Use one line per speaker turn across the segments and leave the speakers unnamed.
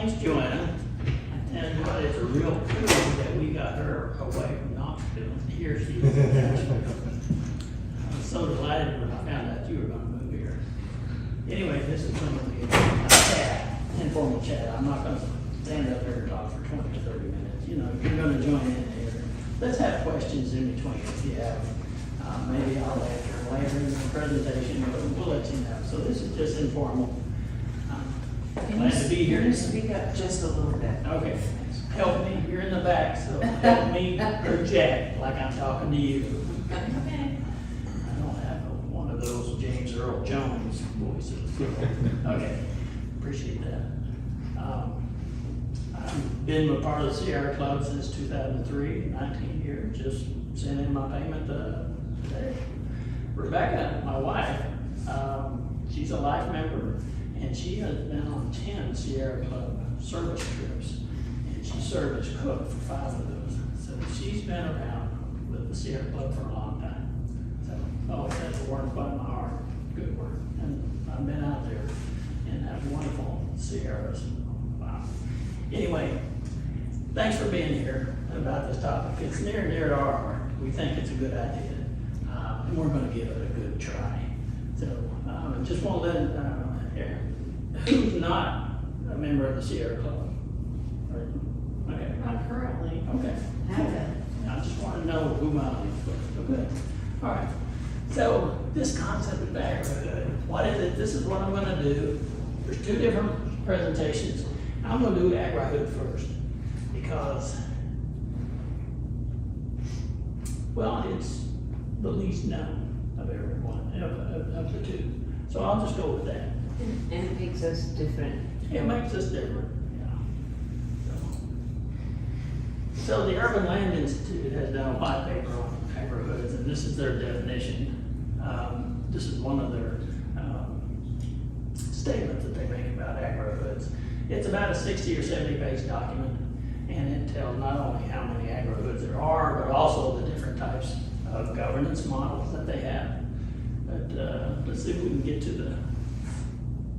name's Joanna, and it's a real privilege that we got her away from Knoxville. Here she is. I was so delighted when I found out you were gonna move here. Anyway, this is gonna be a chat, informal chat. I'm not gonna stand up here and talk for 20 to 30 minutes. You know, if you're gonna join in here, let's have questions in between if you have. Maybe I'll answer later in the presentation, but we'll let you know. So this is just informal. Glad to be here.
Can you speak up just a little bit?
Okay, help me, you're in the back, so help me project like I'm talking to you.
Okay.
I don't have one of those James Earl Jones voices. Okay, appreciate that. I've been a part of the Sierra Club since 2003, 19 years, just sent in my payment today. Rebecca, my wife, she's a life member, and she has been on 10 Sierra Club service trips, and she served as cook for 5 of those. So she's been around with the Sierra Club for a long time. So always has a warm spot in my heart, good work. And I've been out there and have wonderful Sierras. Wow. Anyway, thanks for being here about this topic. It's near and dear to our heart. We think it's a good idea, and we're going to give it a good try. So just want to let here, who's not a member of the Sierra Club? Right. Okay.
Not currently.
Okay.
Haven't.
I just want to know who my audience was. Good. All right. So this concept of agrihood, what is it? This is what I'm going to do. There's 2 different presentations. I'm going to do agrihood first because, well, it's the least known of everyone, of the 2. So I'll just go with that.
And it makes us different.
It makes us different, yeah. So the Urban Land Institute has done a white paper on agrihoods, and this is their definition. This is one of their statements that they make about agrihoods. It's about a 60 or 70 page document, and it tells not only how many agrihoods there are, but also the different types of governance models that they have. But let's see if we can get to the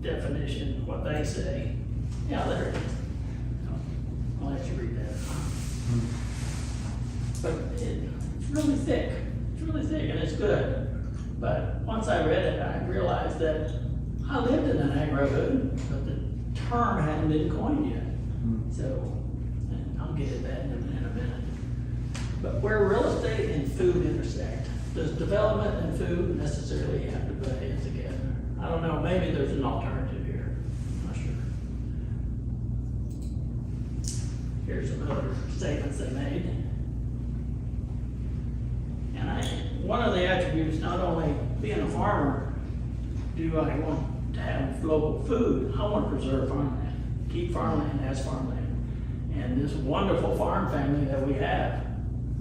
definition, what they say. Yeah, there it is. I'll let you read that. But it's really thick. It's really thick and it's good. But once I read it, I realized that I lived in an agrihood, but the term hadn't been coined yet. So, and I'll get at that in a minute. But where real estate and food intersect, does development and food necessarily have to butt heads together? I don't know, maybe there's an alternative here. I'm not sure. Here's some other statements they made. And one of the attributes, not only being a farmer, do I want to have local food, I want to preserve farmland, keep farmland as farmland. And this wonderful farm family that we have,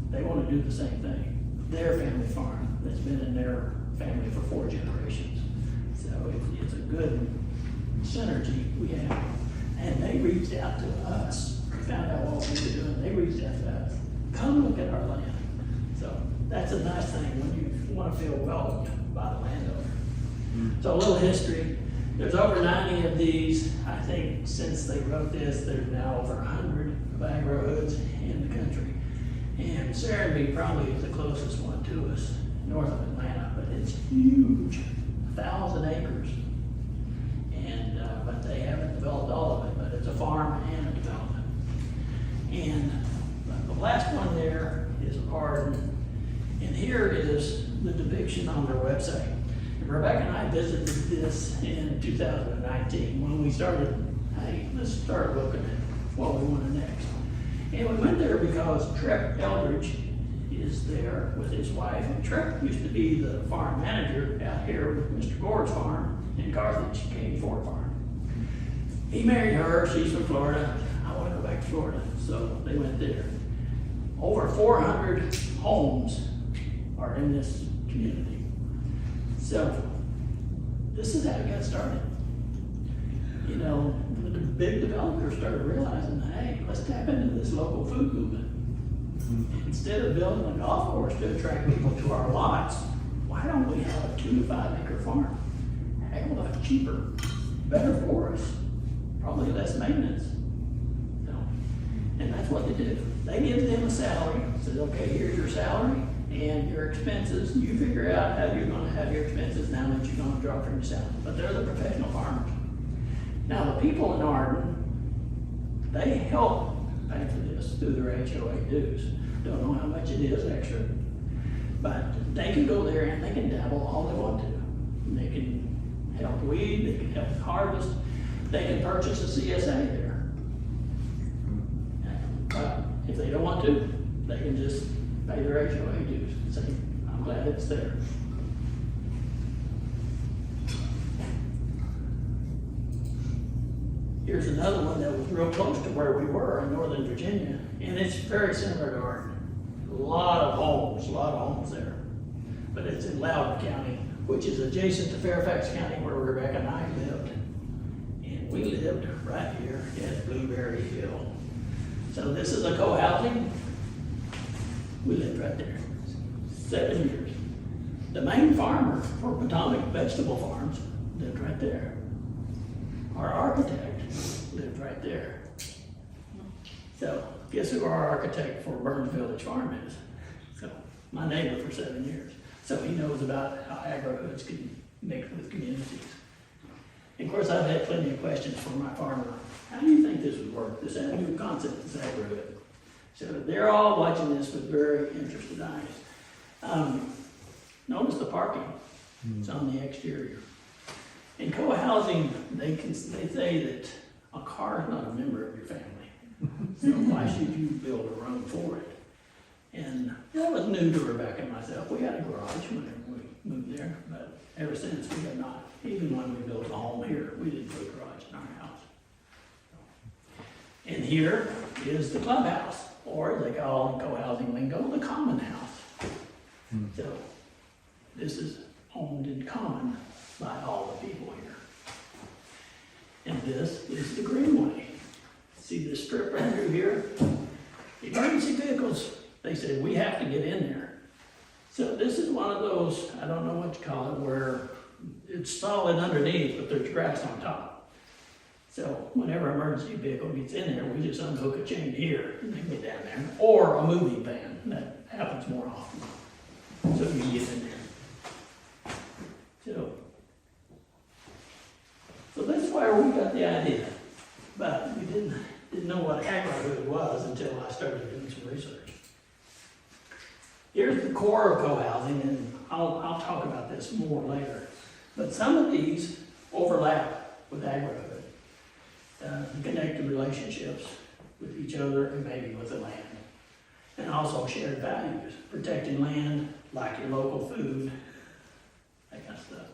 they want to do the same thing. Their family farm that's been in their family for 4 generations. So it's a good synergy we have. And they reached out to us, found out what we were doing. They reached out to us. Come look at our land. So that's a nice thing when you want to feel welcomed by the landowner. So a little history. There's over 90 of these. I think since they wrote this, there's now over 100 of agrihoods in the country. And Serenbe probably is the closest one to us, north of Atlanta, but it's huge, 1,000 acres. And, but they haven't developed all of it, but it's a farm and a development. And the last one there is a garden. And here is the depiction on their website. And Rebecca and I visited this in 2019 when we started, hey, let's start looking at what we wanted next. And we went there because Trip Eldridge is there with his wife. And Trip used to be the farm manager out here with Mr. Gore's farm in Carthage, Cane Fork Farm. He married her, she's from Florida. I want to go back to Florida, so they went there. Over 400 homes are in this community. So this is how it got started. You know, the big developers started realizing, hey, let's tap into this local food movement. Instead of building a golf course to attract people to our lots, why don't we have a 2 to 5 acre farm? Heck of a lot cheaper, better for us, probably less maintenance, that's what they do. They give them a salary, says, okay, here's your salary and your expenses. You figure out how you're gonna have your expenses now that you're gonna draw from your salary. But they're the professional farmers. Now, the people in Arden, they help pay for this through their HOA dues. Don't know how much it is extra, but they can go there and they can dabble all they want to. They can help weed, they can help harvest, they can purchase a CSA there. But if they don't want to, they can just pay their HOA dues and say, I'm glad it's there. Here's another one that was real close to where we were in Northern Virginia, and it's very similar to Arden. A lot of homes there. But it's in Loudoun County, which is adjacent to Fairfax County where Rebecca and I lived. And we lived right here at Blueberry Hill. So this is a co-housing. We lived right there, 7 years. The main farmer for Potomac Vegetable Farms lived right there. Our architect lived right there. So guess who our architect for Burns Village Farm is? So my neighbor for 7 years. So he knows about how agrihoods can mix with communities. And of course, I've had plenty of questions from my farmer. How do you think this would work, this new concept, this agrihood? So they're all watching this with very interested eyes. Notice the parking. It's on the exterior. In co-housing, they say that a car is not a member of your family. So why should you build a room for it? And that was new to Rebecca and myself. We had a garage whenever we moved there, but ever since we have not. Even when we built a home here, we didn't put a garage in our house. And here is the clubhouse, or they call in co-housing lingo, the common house. So this is owned in common by all the people here. And this is the greenway. See this strip right through here? Emergency vehicles, they said, we have to get in there. So this is one of those, I don't know what to call it, where it's solid underneath, but there's grass on top. So whenever an emergency vehicle gets in there, we just unhook a chain here and they can get down there. Or a moving van, that happens more often. So you can get in there. So that's where we got the idea. But we didn't know what agrihood was until I started doing some research. Here's the core of co-housing, and I'll talk about this more later. But some of these overlap with agrihood. Connected relationships with each other and maybe with the land. And also shared values, protecting land, like your local food, that kind of stuff.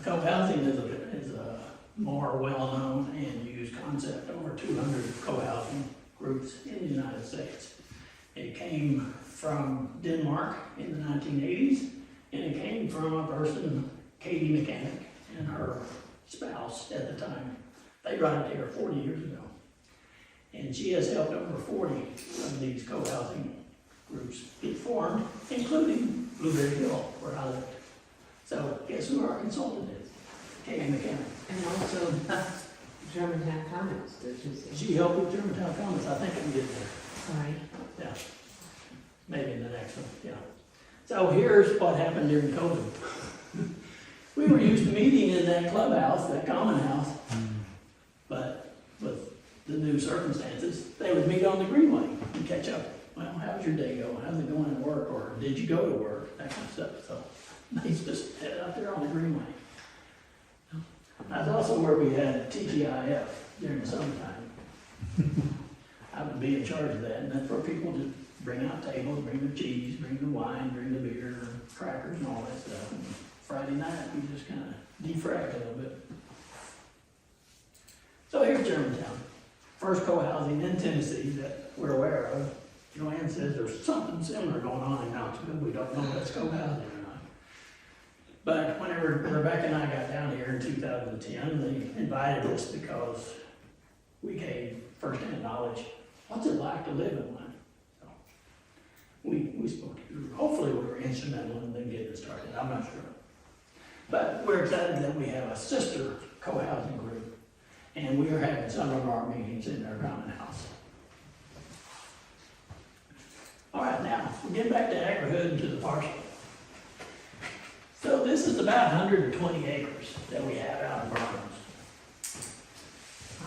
Co-housing is a more well-known and used concept. Over 200 co-housing groups in the United States. It came from Denmark in the 1980s, and it came from a person, Katie Mechanic, and her spouse at the time. They brought it here 40 years ago. And she has helped over 40 of these co-housing groups get formed, including Blueberry Hill, where I lived. So guess who our consultant is? Katie Mechanic.
And also Germantown Commons, did you say?
She helped with Germantown Commons. I think I can get there.
All right.
Yeah. Maybe in the next one, yeah. So here's what happened during COVID. We were used to meeting in that clubhouse, that common house, but with the new circumstances, they would meet on the greenway and catch up. Well, how's your day going? How's it going at work? Or did you go to work? That kind of stuff. So they just head out there on the greenway. That's also where we had TGIF during the summertime. I would be in charge of that, and that's where people just bring out tables, bring the cheese, bring the wine, bring the beer, crackers and all that stuff. And Friday night, we just kind of defrag a little bit. So here's Germantown. First co-housing in Tennessee that we're aware of. Joanne says there's something similar going on in Knoxville. We don't know if that's co-housing or not. But whenever Rebecca and I got down here in 2010, they invited us because we gained firsthand knowledge. What's it like to live in one? So we spoke to you. Hopefully we were instrumental in them getting it started. I'm not sure. But we're excited that we have a sister co-housing group And we are having some of our meetings in their common house. All right, now, we'll get back to Agrihoods and to the parcel. So this is about 120 acres that we have out in Burns.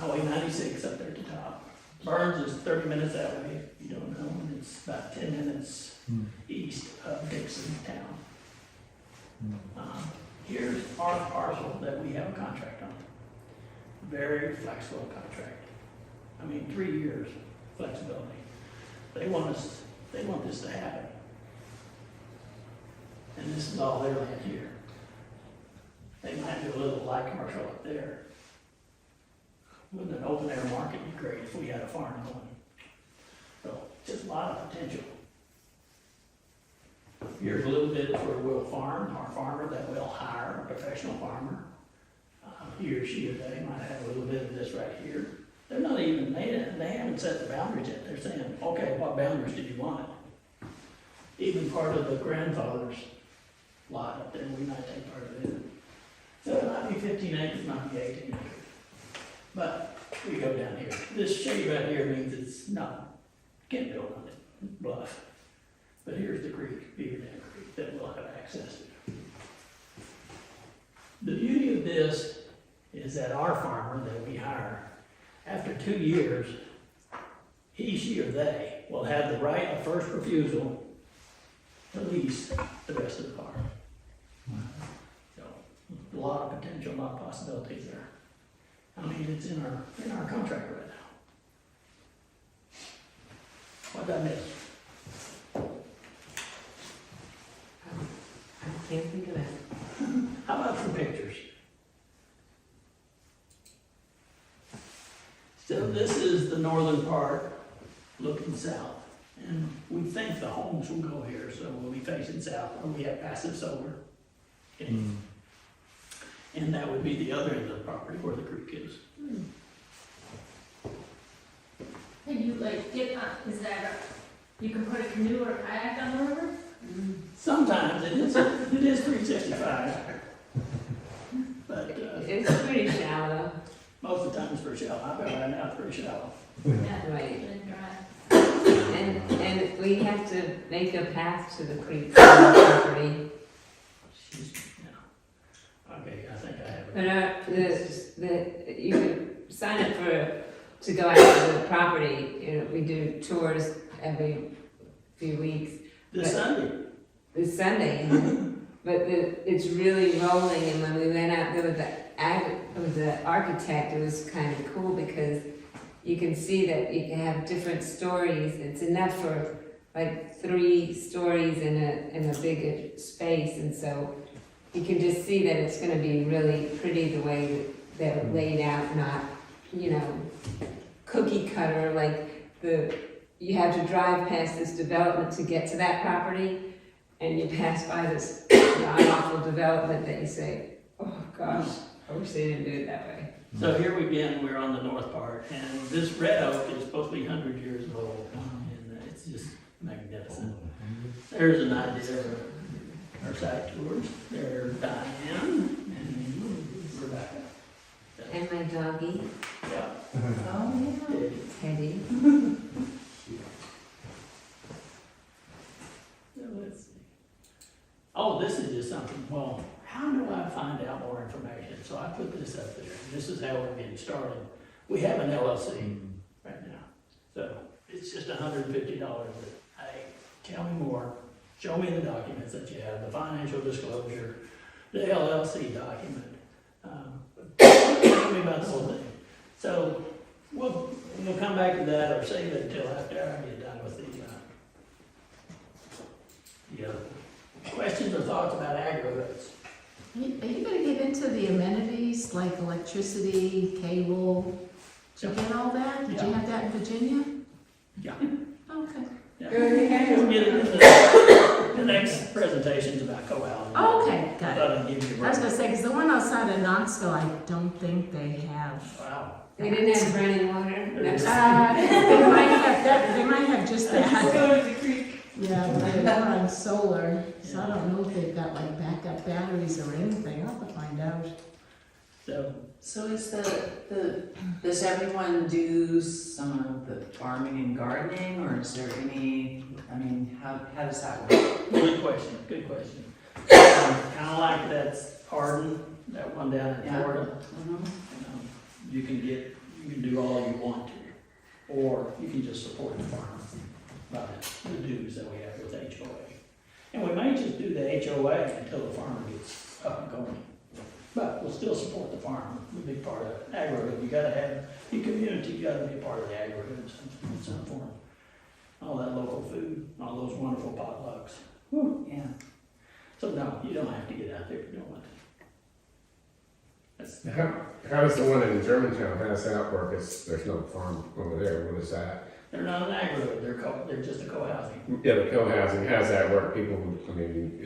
Highway 96 up there at the top. Burns is 30 minutes that way, if you don't know, and it's about 10 minutes east of Dixon town. Here's our parcel that we have a contract on. Very flexible contract. I mean, 3 years flexibility. They want this to happen. And this is all their land here. They might do a little light commercial up there. Wouldn't an open air market be great if we had a farm going? So, just a lot of potential. Here's a little bit where we'll farm, our farmer that will hire, a professional farmer. He or she or they might have a little bit of this right here. They're not even made it, they haven't set the boundaries yet. They're saying, okay, what boundaries do you want? Even part of the grandfather's lot up there, we might take part of it. So it might be 15 acres, might be 18 acres. But we go down here. This shade right here means it's not, can't build on it, it's bluff. But here's the creek, Beaver Dam Creek, that we'll have access to. The beauty of this is that our farmer that we hire, after 2 years, he, she, or they will have the right of first refusal to lease the rest of the farm. So, a lot of potential, a lot of possibilities there. I mean, it's in our contract right now. What did I miss?
I can't think of it.
How about some pictures? So this is the northern part, looking south. And we think the homes will go here, so we'll be facing south, or we have passive solar. Okay. And that would be the other end of the property where the creek is.
Can you like get on, is that you can put a canoe or kayak on the river?
Sometimes it is 365. But
It's pretty shallow.
most of the time it's pretty shallow. I bet right now it's pretty shallow.
Yeah,
Right.
and dry.
And we have to make a path to the creek on the property.
Okay, I think I have it.
But you can sign up to go out to the property. You know, we do tours every few weeks.
This Sunday.
This Sunday, but it's really rolling. And when we went out there with the architect, it was kind of cool because you can see that you can have different stories. It's enough for like 3 stories in a bigger space, and so you can just see that it's going to be really pretty the way that they're laid out, not, you know, cookie cutter, like you have to drive past this development to get to that property, and you pass by this awful development that you say, oh gosh, I wish they didn't do it that way.
So here again, we're on the north part, and this red oak is supposed to be 100 years old, and it's just magnificent. There's an idea of our site tours. There's Diane and Rebecca.
And my doggy,
Yeah.
Oh, yeah.
Teddy.
So let's see. Oh, this is just something, well, how do I find out more information? So I put this up there, and this is how we're getting started. We have an LLC right now, so it's just $150 that, hey, tell me more, show me the documents that you have, the financial disclosure, the LLC document, tell me about the whole thing. So we'll come back to that or save it until after I get done with the questions or thoughts about Agrihoods.
Are you gonna get into the amenities like electricity, cable? Did you get all that? Did you have that in Virginia?
Yeah.
Okay.
Yeah.
Go ahead.
We'll get into the next presentation's about co-housing.
Okay,
I
got
thought
it.
I'd give you a
I was
break.
gonna say, because the one outside of Knoxville, I don't think they have.
Wow.
They didn't have running water. That's
They might have just that.
go to the creek.
Yeah, but they're on solar, so I don't know if they've got like backup batteries or anything. I'll have to find out.
So is does everyone do some of the farming and gardening, or is there any, I mean, how does that work?
Good question, good question. Kind of like that's Arden, that one down in
Yeah.
Florida.
Mhm.
You can do all you want to, or you can just support the farmer by the dues that we have with HOA. And we may just do the HOA until the farmer gets up and going. But we'll still support the farmer, we'll be part of it. Agrihood, you gotta have, your community, you gotta be a part of the agrihood in some form. All that local food, all those wonderful potlucks. Whew.
Yeah.
So no, you don't have to get out there if you don't want to. That's,
How does the one in Germantown, how does that work? There's no farm over there, what is that?
they're not an agrihood, they're just a co-housing.
Yeah, the co-housing, how does that work? People, I mean,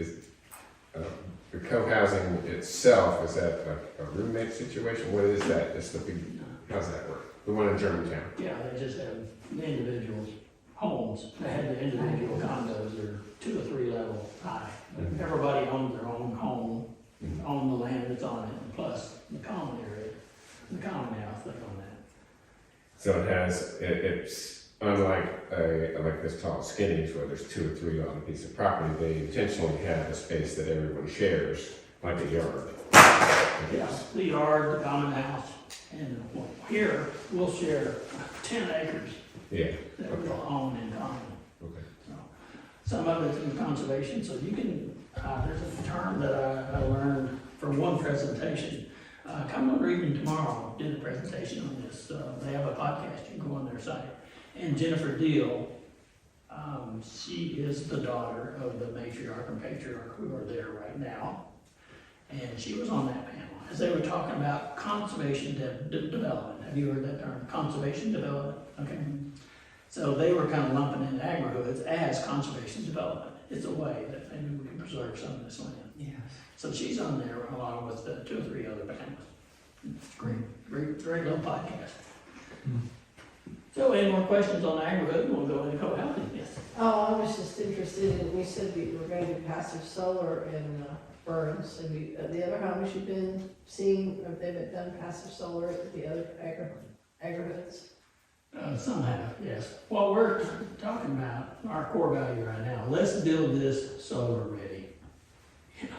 the co-housing itself, is that a roommate situation? What is that? Just the big, how's that work? The one in Germantown?
Yeah, they just have the individual homes, they have the individual condos, they're 2 or 3 level high.
Mhm.
Everybody owns their own home,
Mhm.
own the land that's on it, plus the common area, the common house, they own that.
So it's unlike like this tall skinnies where there's 2 or 3 on a piece of property, they intentionally have a space that everyone shares, like a yard.
Yeah, the yard, the common house, and here, we'll share 10 acres
Yeah,
that we'll own in common.
okay.
So, some of it's in conservation, so you can, there's a term that I learned from one presentation. Come on, or even tomorrow, did a presentation on this. They have a podcast, you can go on their site. And Jennifer Deal, she is the daughter of the matriarch and patriarch who are there right now. And she was on that panel, as they were talking about conservation development. Have you heard that term, conservation development? Okay. So they were kind of lumping in agrihoods as conservation development. It's a way that maybe we can preserve some of this land.
Yes.
So she's on there along with 2 or 3 other panelists. It's great little podcast. So any more questions on agrihood? We'll go into co-housing, yes.
Oh, I was just interested in, we said we were going to do passive solar in Burns. Have you, the other homes you've been seeing, have they been done passive solar at the other agrihoods?
Some have, yes. What we're talking about, our core value right now, let's build this solar ready. You know,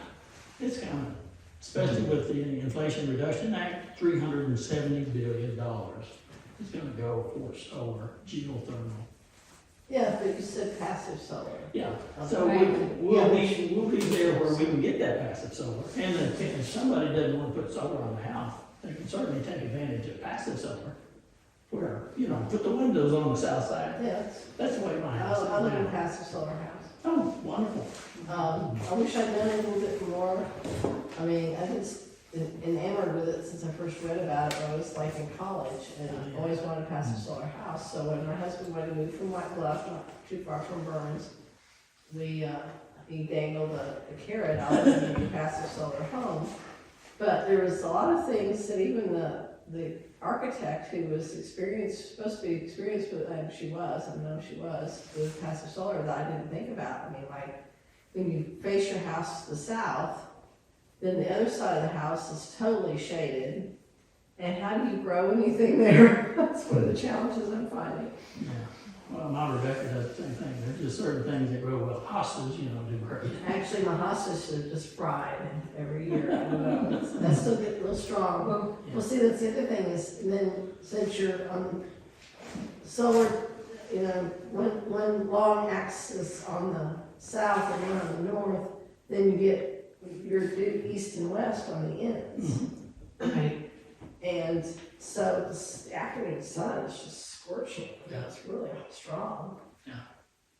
it's kind of, especially with the Inflation Reduction Act, $370 billion is gonna go for solar, geothermal.
Yeah, but you said passive solar.
Yeah, so we'll be there where we can get that passive solar. And if somebody doesn't want to put solar on the house, they can certainly take advantage of passive solar. Where, you know, put the windows on the south side.
Yeah,
That's the way my house is
I live in a
now.
passive solar house.
Oh, wonderful.
I wish I'd known a little bit more. I mean, I've been enamored with it since I first read about it. I was like in college and I always wanted a passive solar house. So when my husband wanted to move from White Bluff, not too far from Burns, he dangled a carrot out of a passive solar home. But there was a lot of things that even the architect who was supposed to be experienced with, and she was, I know she was, with passive solar that I didn't think about. I mean, like, when you face your house to the south, then the other side of the house is totally shaded. And how do you grow anything there? That's one of the challenges I'm finding.
Yeah. Well, my Rebecca does the same thing. There's just certain things that grow well. Hostas, you know, do great.
Actually, my hostas are just fried every year. I don't know. They still get real strong. Well, see, that's the other thing is, then since you're on solar, you know, one long axis on the south and one on the north, then you get your due east and west on the ends. Right. And so the afternoon sun is just scorching.
Yeah.
It's really strong.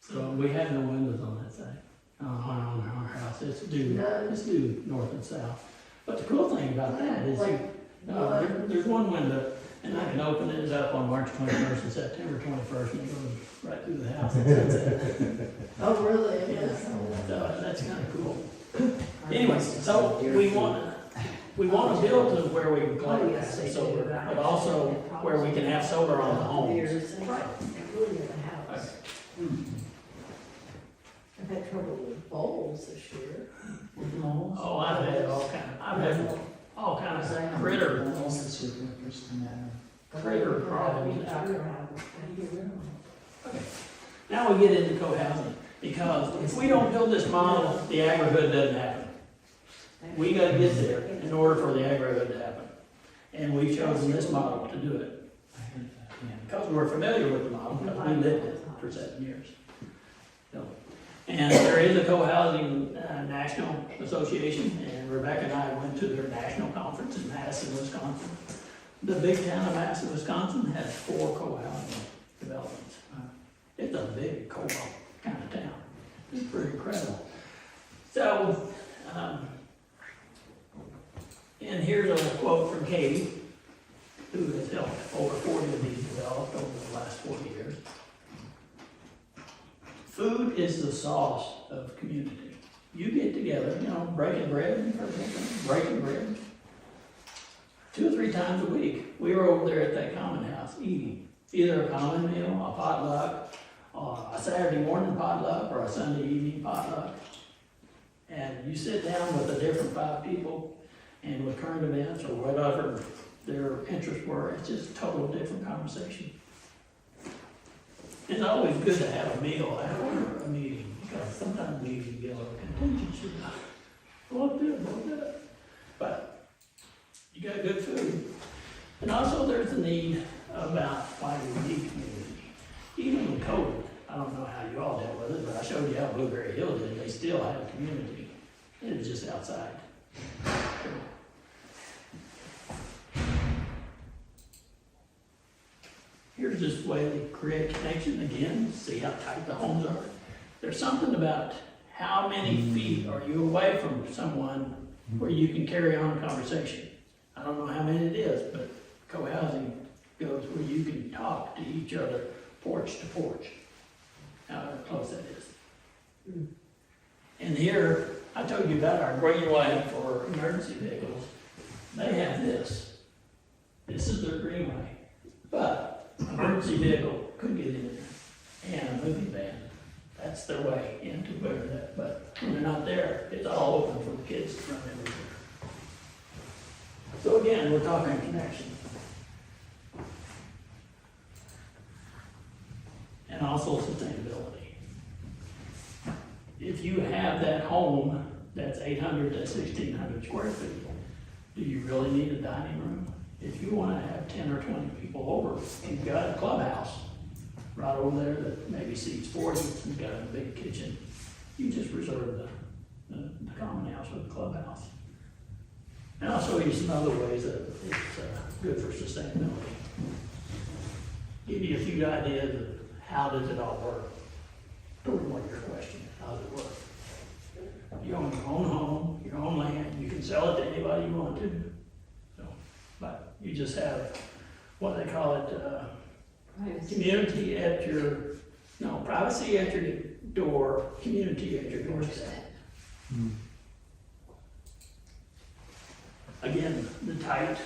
So we have no windows on that side, on our house. It's due north and south. But the cool thing about that is, there's one window, and I can open it up on March 21st and September 21st, and it goes right through the house.
Oh, really?
Yeah. So that's kind of cool. Anyway, so we want to build to where we can collect passive solar, but also where we can have solar on the homes.
Right, including in the house. I've had trouble with bowls this year.
Oh, I've had all kind of critter
just a matter
critter problems.
Critter problems.
Okay. Now we get into co-housing, because if we don't build this model, the agrihood doesn't happen. We gotta get there in order for the agrihood to happen. And we've chosen this model to do it,
of, I heard that, yeah.
because we're familiar with the model, because we lived it for 7 years. So, and there is a co-housing national association, and Rebecca and I went to their national conference in Madison, Wisconsin. The big town of Madison, Wisconsin has 4 co-housing developments. It's a big co-op kind of town. It's pretty incredible. So, and here's a quote from Katie, who has helped over 40 of these developed over the last 40 years. Food is the sauce of community. You get together, breaking bread, breaking bread. 2 or 3 times a week, we were over there at that common house eating. Either a common meal, a potluck, a Saturday morning potluck, or a Sunday evening potluck. And you sit down with a different 5 people, and with current events or whatever their interests were, it's just a total different conversation. It's always good to have a meal after a meeting, because sometimes meetings get a little contentious, What that? But you got good food. And also there's the need about why we need community. Even with COVID, I don't know how you all dealt with it, but I showed you how Blueberry Hill did. They still had a community. It was just outside. Here's this way they create connection again. See how tight the homes are. There's something about how many feet are you away from someone where you can carry on a conversation. I don't know how many it is, but co-housing goes where you can talk to each other porch to porch, however close that is. And here, I told you about our greenway for emergency vehicles. They have this. This is their greenway. But an emergency vehicle could get in there, and a moving van. That's their way into where that, but when they're not there, it's all open for the kids to run everywhere. So again, we're talking connection. And also sustainability. If you have that home that's 800 to 1,600 square feet, do you really need a dining room? If you want to have 10 or 20 people over, you've got a clubhouse right over there that maybe seats 40, you've got a big kitchen. You just reserve the common house with the clubhouse. And I'll show you some other ways that it's good for sustainability. Give you a few ideas of how does it all work. Toward what your question, how does it work? You own your own home, your own land, you can sell it to anybody you want to. So, but you just have what they call it, community at your, privacy at your door, community at your doorstep. Again, the tight,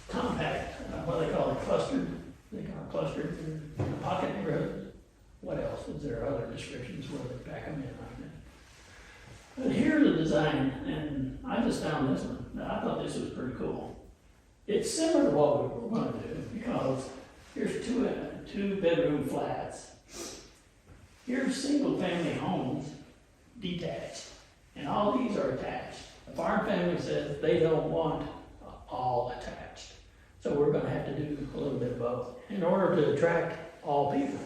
compact, what they call it, clustered, they call it clustered, in a pocket neighborhood. What else? Is there other descriptions where they back them in like that? But here's the design, and I just found this one. Now, I thought this was pretty cool. It's similar to what we're going to do, because here's two bedroom flats. Here's single family homes, detached, and all these are attached. The farm family says they don't want all attached. So we're gonna have to do a little bit of both in order to attract all people.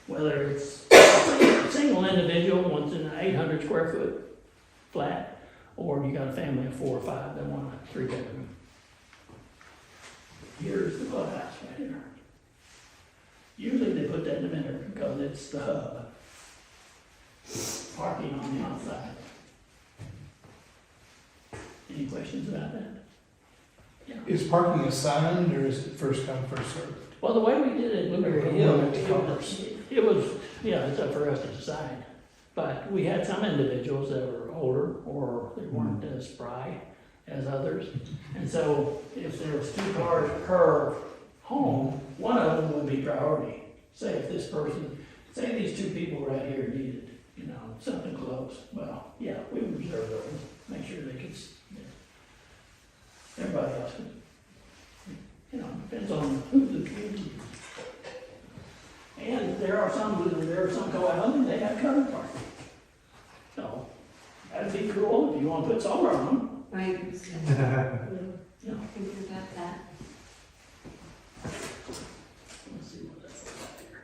Whether it's a single individual wants an 800 square foot flat, or you got a family of 4 or 5 that want a 3-bedroom. Here's the clubhouse right here. Usually they put that in the middle because it's the hub. Parking on the outside. Any questions about that? Yeah.
Is parking assigned or is it first come, first served?
Well, the way we did it at Blueberry Hill, it was, it's up for us to decide. But we had some individuals that were older or they weren't as spry as others. And so if there was 2 cars per home, one of them would be priority. Say if this person, say these 2 people right here needed, something close. Well, yeah, we would reserve those, make sure they could. everybody else. You know, depends on who the community is. And there are some co-housing, they have covered parking. So, that'd be cool if you wanna put solar on them,
Right,
you know.
thinking about that.
Let's see what that's about here.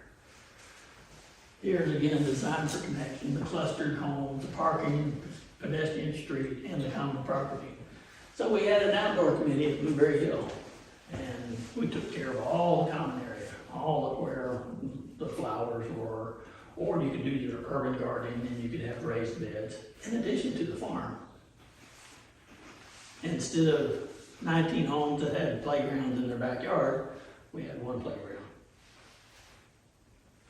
Here's again, design for connection, the clustered homes, the parking, pedestrian street, and the common property. So we had an outdoor committee at Blueberry Hill, and we took care of all the common area, all of where the flowers were, or you could do your urban gardening, and you could have raised beds, in addition to the farm. Instead of 19 homes that had playgrounds in their backyard, we had one playground.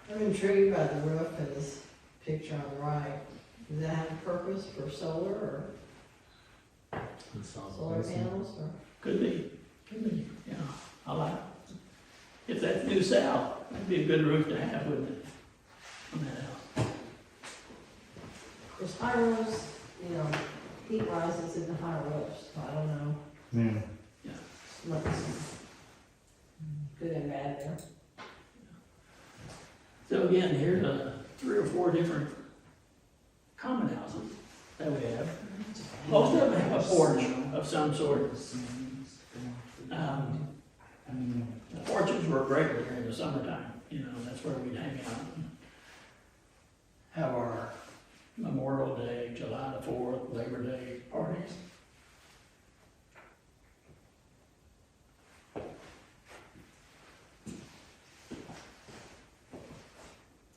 I'm intrigued by the roof in this picture on the right. Does that have a purpose for solar or solar panels or?
Could be, yeah, I like it. If that's due south, that'd be a good roof to have, wouldn't it? On that house.
There's high roofs, you know, heat rises in the high roofs, so I don't know.
Yeah.
What's good and bad there.
So again, here's 3 or 4 different common houses that we have. Most of them have a porch of some sort. The porches were great during the summertime, you know, that's where we'd hang out and have our Memorial Day, July the 4th, Labor Day parties.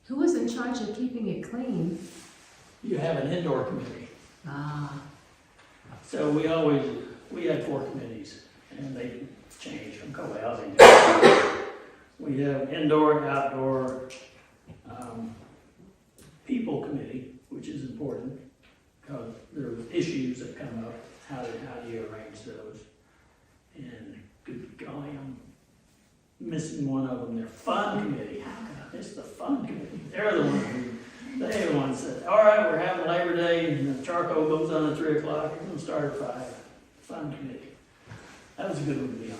Who was in charge of keeping it clean?
You have an indoor committee.
Ah,
So we had 4 committees, and they changed from co-housing. We have indoor, outdoor, people committee, which is important, because there are issues that come up, how do you arrange those? And good golly, I'm missing one of them, their fun committee, how can I miss the fun committee? They're the ones that, all right, we're having Labor Day, and the charcoal goes on at 3 o'clock, we're gonna start at 5. Fun committee. That was a good one to be on.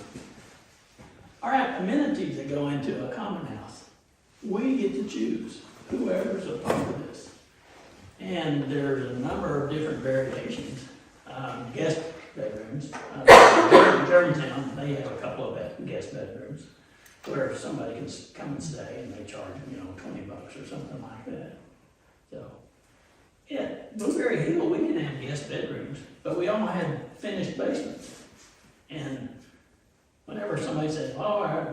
All right, amenities that go into a common house. We get to choose whoever's a part of this. And there's a number of different variations. Guest bedrooms. In Germantown, they have a couple of guest bedrooms where somebody can come and stay and they charge, you know, $20 or something like that. So, yeah, Blueberry Hill, we didn't have guest bedrooms, but we all had finished basements. And whenever somebody said, oh, all right,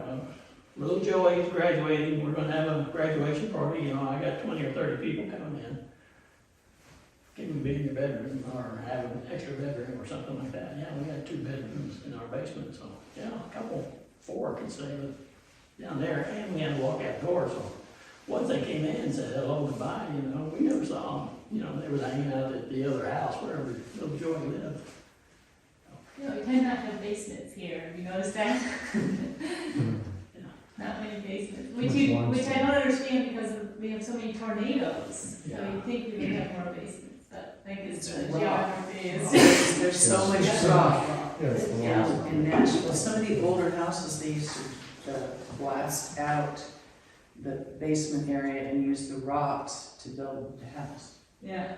little Joey's graduating, we're gonna have a graduation party, you know, I got 20 or 30 people coming in. Can we be in your bedroom or have an extra bedroom or something like that? Yeah, we got 2 bedrooms in our basement, so, yeah, a couple, 4 can stay down there, and we had to walk outdoors, so once they came in and said hello, goodbye, you know, we never saw them. You know, they was hanging out at the other house wherever little Joey lived.
You know, we tend not to have basements here, have you noticed that?
Yeah.
Not many basements,
Which ones?
which I don't understand because we have so many tornadoes. So
Yeah.
you'd think we would have more basements, but I think it's the
It's rock.
geography is.
There's so much
Yes.
rock.
Yeah, it's the
Yeah,
lowest.
in Nashville, some of the older houses, they used to blast out the basement area and use the rocks to build the house.
Yeah.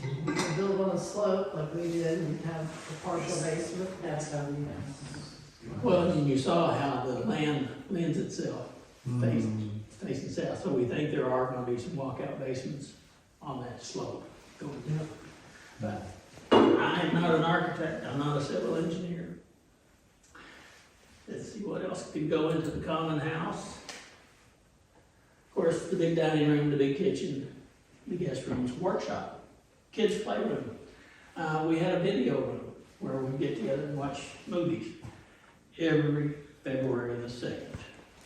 You can build on a slope like we did and have a partial basement.
That's how we,
Well, and you saw how the land lends itself facing south, so we think there are gonna be some walkout basements on that slope going up. But I am not an architect, I'm not a civil engineer. Let's see what else could go into the common house. Of course, the big dining room, the big kitchen, the guest rooms, workshop, kids' playroom. We had a video room where we get together and watch movies. Every February the 2nd,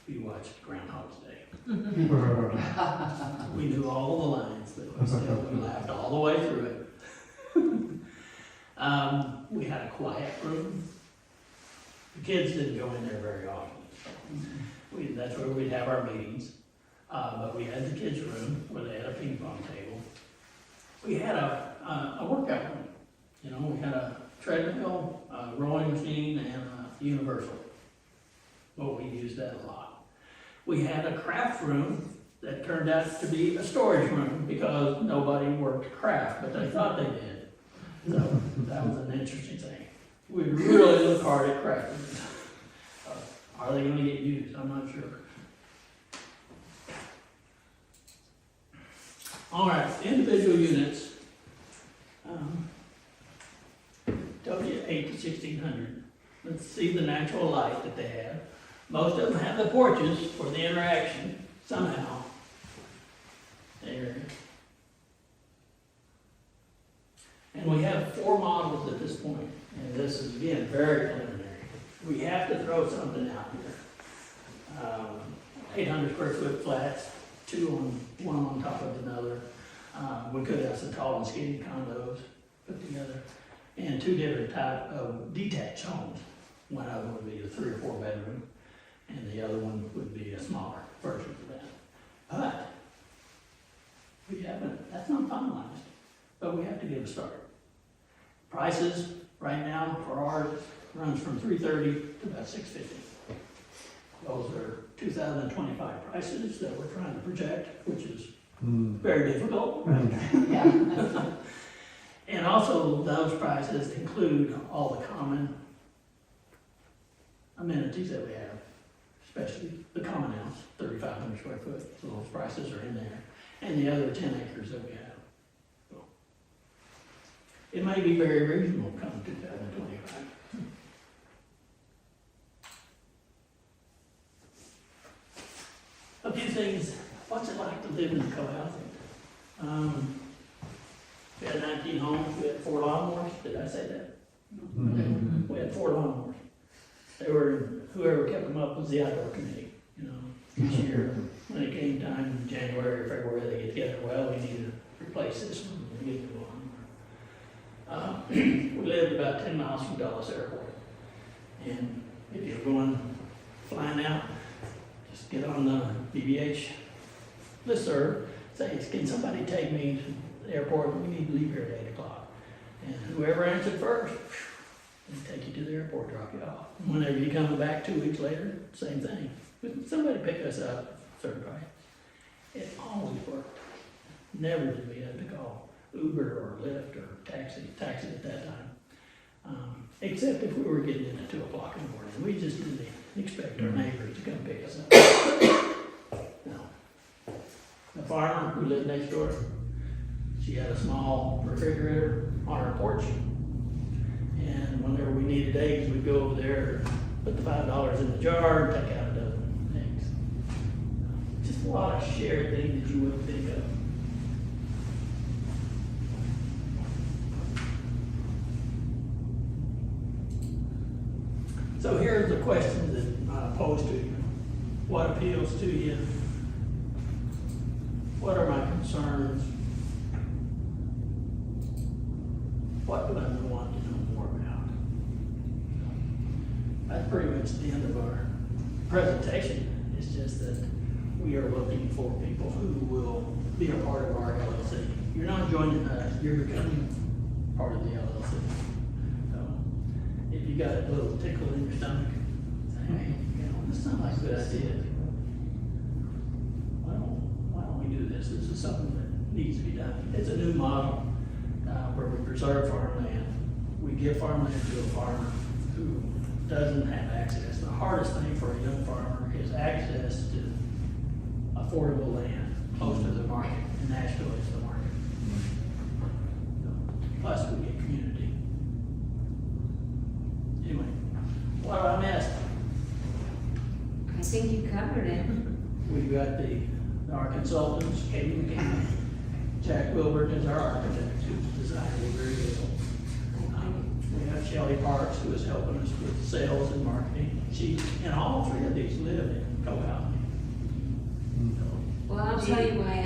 we watched Groundhog's Day. We knew all the lines, but we laughed all the way through it. We had a quiet room. The kids didn't go in there very often. That's where we'd have our meetings. But we had the kids' room where they had a ping pong table. We had a workout room. You know, we had a treadmill, a rowing machine, universal. Well, we used that a lot. We had a craft room that turned out to be a storage room because nobody worked craft, but they thought they did. So that was an interesting thing. We really look hard at craft rooms. Are they gonna get used? I'm not sure. All right, individual units. W 8 to 1600. Let's see the natural light that they have. Most of them have the porches for the interaction somehow. There. And we have 4 models at this point, and this is again very preliminary. We have to throw something out here. 800 square foot flats, one on top of another. We could have some tall and skinny condos put together, and 2 different type of detached homes. One of them would be a 3 or 4 bedroom, and the other one would be a smaller version of that. But we haven't, that's not finalized, but we have to give a start. Prices right now for ours runs from $330 to about $650. Those are 2025 prices that we're trying to project, which is very difficult.
Yeah.
And also those prices include all the common amenities that we have, especially the common house, 3,500 square foot, so those prices are in there, and the other 10 acres that we have. So, it may be very reasonable come 2025. A few things, what's it like to live in co-housing? We had 19 homes, we had 4 lawnmowers, did I say that? We had 4 lawnmowers. They were, whoever kept them up was the outdoor committee, you know, each year, when it came time in January or February, they get together, well, we need to replace this one, we need to go on. We lived about 10 miles from Dallas Airport, and if you're going flying out, just get on the BBH listserv, say, can somebody take me to the airport, we need to leave here at 8 o'clock. And whoever answered first, they take you to the airport, drop you off. Whenever you come back 2 weeks later, same thing. Somebody pick us up, certain price. It always worked. Never did we have to call Uber or Lyft or taxi at that time. Except if we were getting in at 2 o'clock in the morning. We just didn't expect our neighbors to come pick us up. No. The farmer who lived next door, she had a small refrigerator on her porch. And whenever we needed eggs, we'd go over there, put the $5 in the jar, and take out a dozen eggs. Just a lot of shared things that you wouldn't think of. So here's the questions that I pose to you. What appeals to you? What are my concerns? What do I want to know more about? That's pretty much the end of our presentation. It's just that we are looking for people who will be a part of our LLC. You're not joining us, you're becoming part of the LLC. So if you got a little tickle in your stomach, say, hey, you know, this sounds like a good idea. Why don't we do this? This is something that needs to be done. It's a new model. Where we preserve farmland, we give farmland to a farmer who doesn't have access. The hardest thing for a young farmer is access to affordable land close to the market, and Nashville is the market. Plus we get community. Anyway, what do I miss?
I think you covered it.
We've got our consultants, Katie McKinney. Jack Wilbert is our architect who's designed a very good. We have Shelley Parks who is helping us with sales and marketing. And all 3 of these live in co-housing.
Well, I'll tell you why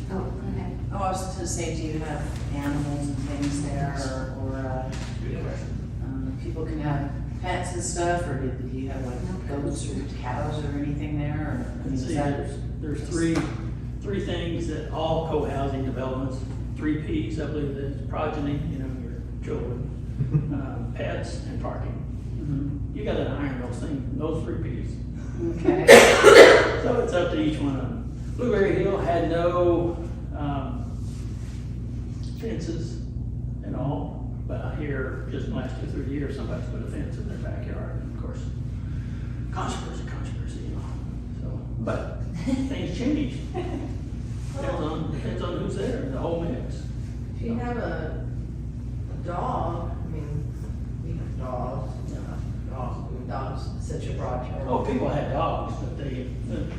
go ahead.
Oh, I was just gonna say, do you have animals and things there, or
Good question.
people can have pets and stuff, or do you have like goats or cows or anything there, or?
And see, there's three things that all co-housing developments, 3 Ps, I believe that's progeny, you know, your children, pets, and parking. You gotta iron those 3 pieces.
Okay.
So it's up to each one of them. Blueberry Hill had no fences at all, but I hear just in the last 2 or 3 years, somebody's put a fence in their backyard, and of course, controversy, you know. So, but things change. Depends on who's there, the whole mix.
If you have a dog, I mean, we have dogs, dogs, such a broad term.
Oh, people had dogs, but they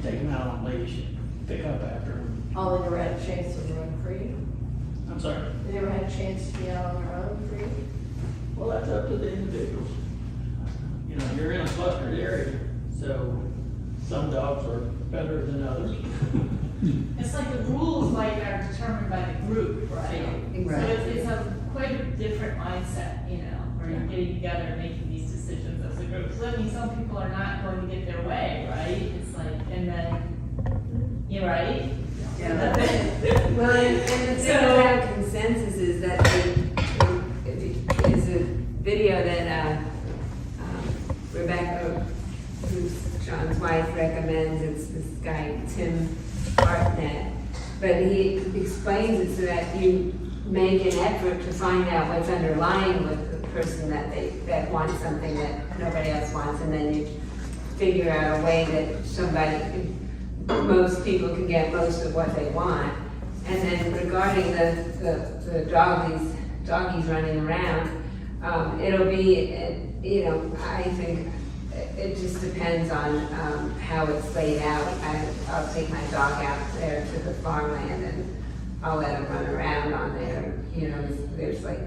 take them out on leash, pick up after them.
Oh, they never had a chance to run free?
I'm sorry.
They never had a chance to be out on their own free?
Well, that's up to the individuals. You know, you're in a clustered area, so some dogs are better than others.
It's like the rules like are determined by the group, right?
Right.
So it's a quite a different mindset, you know, where you're getting together and making these decisions as a group. So that means some people are not going to get their way, right? It's like, and then, you're right?
Yeah. Well, and the thing about consensus is that there's a video that Rebecca, who's Sean's wife, recommends. It's this guy, Tim Hartnett. But he explains it so that you make an effort to find out what's underlying with the person that wants something that nobody else wants, and then you figure out a way that most people can get most of what they want. And then regarding the doggies running around, it'll be, you know, I think it just depends on how it's laid out. I'll take my dog out there to the farmland and I'll let him run around on there. You know, there's like,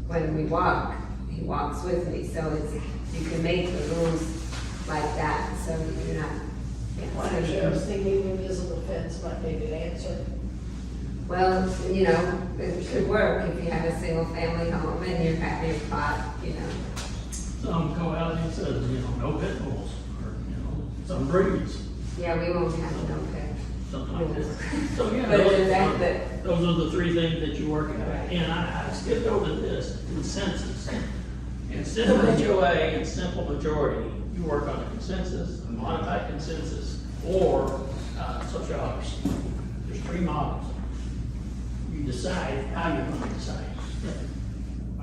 when we walk, he walks with me. So you can make the rules like that, so you're not.
Well, actually, I was thinking invisible fence might be a good answer.
Well, you know, it could work if you have a single family home and you're having a pot, you know.
Some co-housing says, you know, no pit bulls, or, you know, some breeds,
Yeah, we won't have no pet.
something like this. So, yeah,
But the fact that,
those are the 3 things that you work at. And I skipped over this, consensus. Instead of HOA and simple majority, you work on a consensus, a modified consensus, or social hours. There's 3 models. You decide how you're going to decide.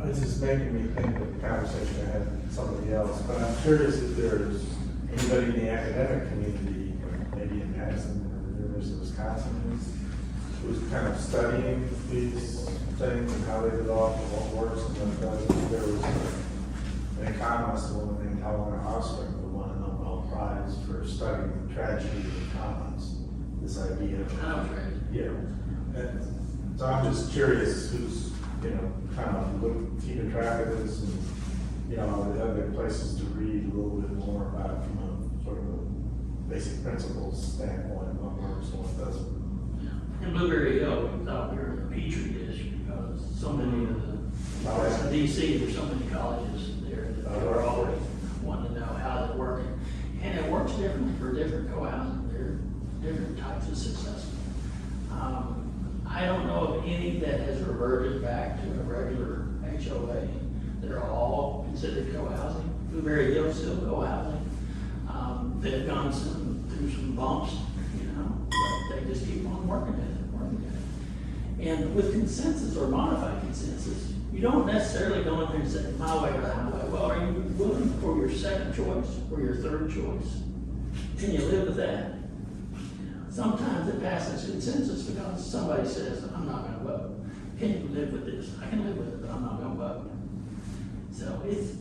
It's just making me think of the conversation I had with somebody else, but I'm curious if there's anybody in the academic community, or maybe in Madison or the University of Wisconsin, who's kind of studying these things and how they develop and what works and what doesn't. There was an economist, a woman named Helena Ostrom, who won a Nobel Prize for studying the tragedy of the commons. This idea of, yeah. And so I'm just curious who's, you know, kind of keeping track of this and, you know, the other places to read a little bit more about it from a sort of a basic principles standpoint, what works and what doesn't.
In Blueberry Hill, we thought we were in a petri dish because so many of the, in DC, there's so many colleges there that are always wanting to know how they're working. And it works differently for different co-housing. There are different types of successful. I don't know of any that has reverted back to a regular HOA. They're all considered co-housing. Blueberry Hill still co-housing. They've gone through some bumps, you know, but they just keep on working at it. And with consensus or modified consensus, you don't necessarily go in there and say, my way or the highway. Well, are you willing for your second choice or your third choice? Can you live with that? Sometimes it passes consensus because somebody says, I'm not going to vote. Can you live with this? I can live with it, but I'm not going to vote. So it's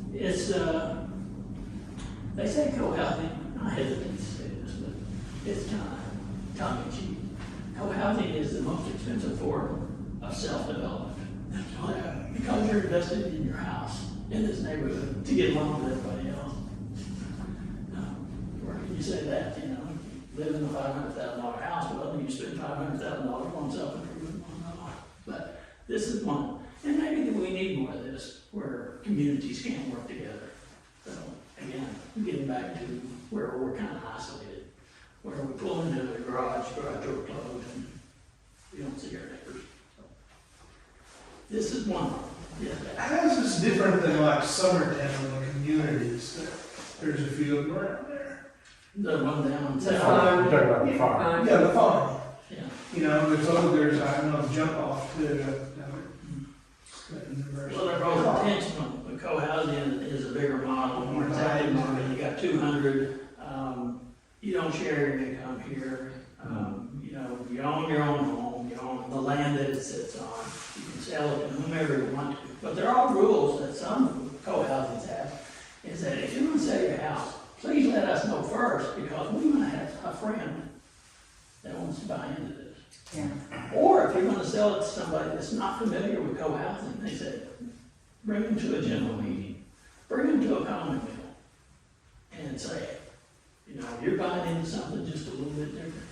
they say co-housing, I hesitate to say this, but it's kind of tongue-in-cheek. Co-housing is the most expensive form of self-development. Because you're invested in your house, in this neighborhood, to get along with everybody else. Where can you say that, you know? Live in a $500,000 house, well, you spend $500,000 on self-improvement. But this is one. And maybe we need more of this, where communities can work together. So, again, getting back to where we're kind of isolated, where we pull into the garage door closed, and we don't see our neighbors. So, this is one. Yeah.
How is this different than like Summertown, like a communities, there's a few of them around there.
The one down
The
south.
farm.
You're talking about the farm.
Farm.
Yeah, the farm.
Yeah.
You know, there's, I know, jump off too.
Well, their whole intention with co-housing is a bigger model, more exactly, you got 200, you don't share your income here. You know, you own your own home, you own the land that it sits on, you can sell it to whomever you want to. But there are rules that some co-housings have, is that if you're gonna sell your house, please let us know first, because we might have a friend that wants to buy into this.
Yeah.
Or if you're gonna sell it to somebody that's not familiar with co-housing, they said, bring them to a general meeting, bring them to a common meal, and say, you know, you're buying into something just a little bit different here.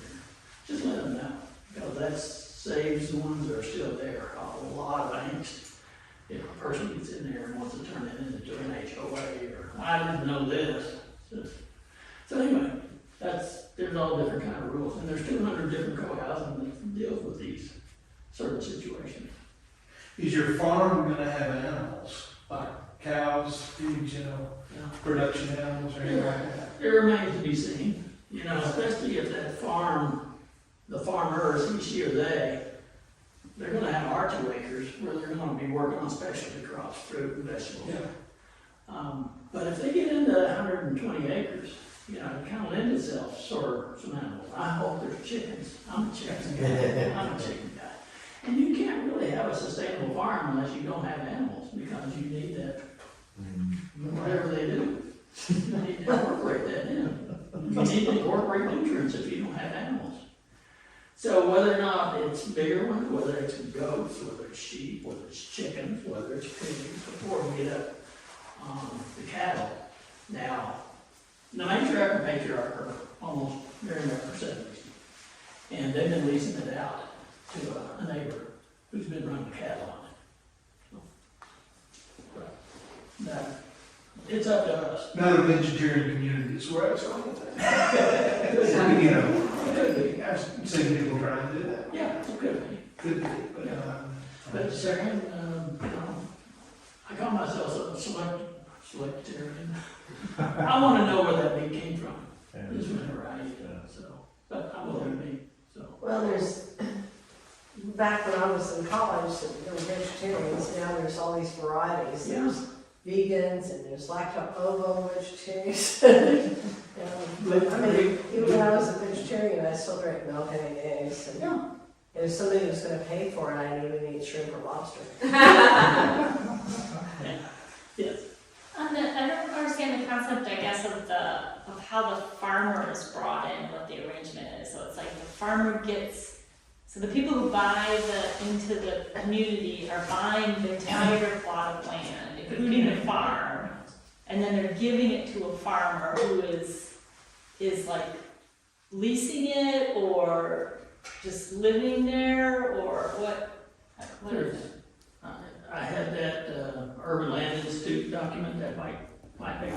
Just let them know, because that saves the ones that are still there a lot of angst. If a person gets in there and wants to turn it into an HOA, or I didn't know this. So anyway, there's all different kind of rules, and there's 200 different co-housing that deals with these certain situations.
Is your farm gonna have animals, like cows, pigs, production animals or anything like that?
It remains to be seen, you know, especially if that farm, the farmers, he, she, or they're gonna have R2 acres where they're gonna be working on specialty crops, fruit and vegetables. But if they get into 120 acres, you know, it kind of lends itself for some animals. I hope there's chickens. I'm a chicken guy. I'm a chicken guy. And you can't really have a sustainable farm unless you don't have animals, because you need that, whatever they do. You need to incorporate that in. You need to incorporate nutrients if you don't have animals. So whether or not it's bigger ones, whether it's goats, whether it's sheep, whether it's chickens, whether it's pigs, before we get up on the cattle. Now, the matriarch and patriarch are almost very much for 70s. And they've been leasing it out to a neighbor who's been running cattle on it. But it's up to us.
Not a vegetarian community is where I was going with that. You know,
It could be.
I've seen people trying to do that.
Yeah, it could be.
Could be, but,
But second, you know, I call myself a selectarian. I want to know where that meat came from. Just whenever I eat it, so. But I will eat meat, so.
Well, back when I was in college, there were vegetarians, now there's all these varieties.
Yeah.
There's vegans and there's lacto-ovo vegetarians. I mean, even when I was a vegetarian, I still drank milk and ate eggs. And
Yeah.
if somebody was gonna pay for it, I didn't even eat shrimp or lobster.
Yes.
I don't understand the concept, I guess, of how the farmer is brought in, what the arrangement is. So it's like the farmer gets, so the people who buy into the community are buying the entire plot of land, including the farm, and then they're giving it to a farmer who is like leasing it, or just living there, or what is it?
I had that Urban Land Institute document that might be.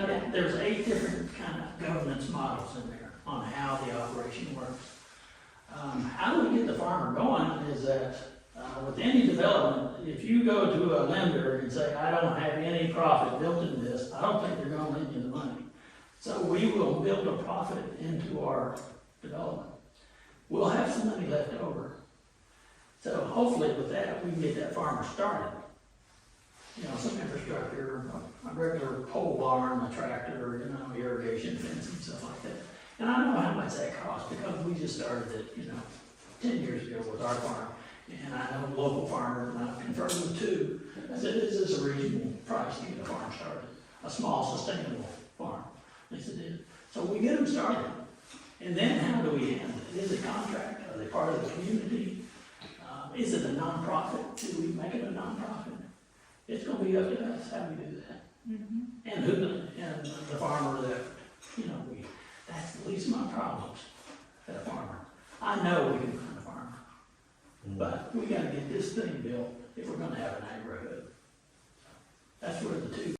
Okay.
There's 8 different kind of governance models in there on how the operation works. How do we get the farmer going is that with any development, if you go to a lender and say, I don't have any profit built in this, I don't think they're gonna lend you the money. So we will build a profit into our development. We'll have some money left over. So hopefully with that, we can get that farmer started. You know, some infrastructure, a regular pole barn, a tractor, irrigation fence and stuff like that. And I know how much that costs, because we just started it, 10 years ago with our farm. And I know local farmers, and I've confirmed with 2, I said, is this a reasonable price to get a farm started? A small, sustainable farm. They said, it is. So we get them started. And then how do we handle it? Is it contract? Are they part of the community? Is it a nonprofit? Do we make it a nonprofit? It's gonna be up to us how we do that. And and the farmer that, that's the least of my problems, at a farmer. I know we can find a farmer, but we gotta get this thing built if we're gonna have an agrihood. That's where the two